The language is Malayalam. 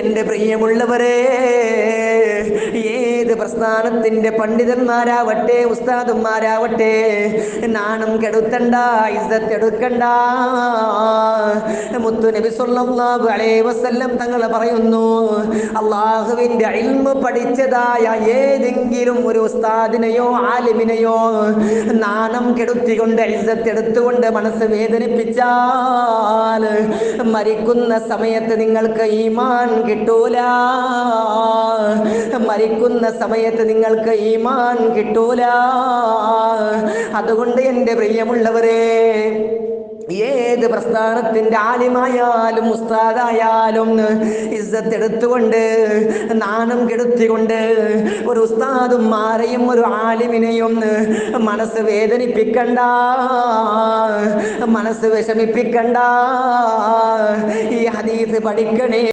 എന്റെ പ്രിയമുള്ളവരെ, ഏത് പ്രസ്ഥാനത്തിന്റെ പണ്ഡിതന്മാരാവട്ടെ ഉസ്താദന്മാരാവട്ടെ, നാണം കെടുത്തണ്ട, ഇസ്സത്ത് എടുക്കണ്ട. മുത്തു നബി സല്ലല്ലാഹു അലൈഹി വസല്ലം തങ്ങൾ പറയുന്നു, അള്ളാഹുവിന്റെ ഇൽമു പഠിച്ചതായ ഏതെങ്കിലും ഒരു ഉസ്താദിനെയോ ആലിമിനെയോ നാണം കെടുത്തിക്കൊണ്ട് ഇസ്സത്ത് എടുത്തുകൊണ്ട് മനസ്സ് വേദനിപ്പിച്ചാൽ മരിക്കുന്ന സമയത്ത് നിങ്ങൾക്ക് ഈമാൻ കിട്ടൂല. മരിക്കുന്ന സമയത്ത് നിങ്ങൾക്ക് ഈമാൻ കിട്ടൂല. അതുകൊണ്ട് എൻ്റെ പ്രിയമുള്ളവരെ, ഏത് പ്രസ്ഥാനത്തിന്റെ ആലിമായാലും ഉസ്താദായാലും ഇസ്സത്ത് എടുത്തുകൊണ്ട് നാണം കെടുത്തിക്കൊണ്ട് ഒരു ഉസ്താദും ആരെയും ഒരു ആലിമിനെയും മനസ്സ് വേദനിപ്പിക്കണ്ട, മനസ്സ് വിഷമിപ്പിക്കണ്ട. ഈ ഹദീസ് പഠിക്കണേ.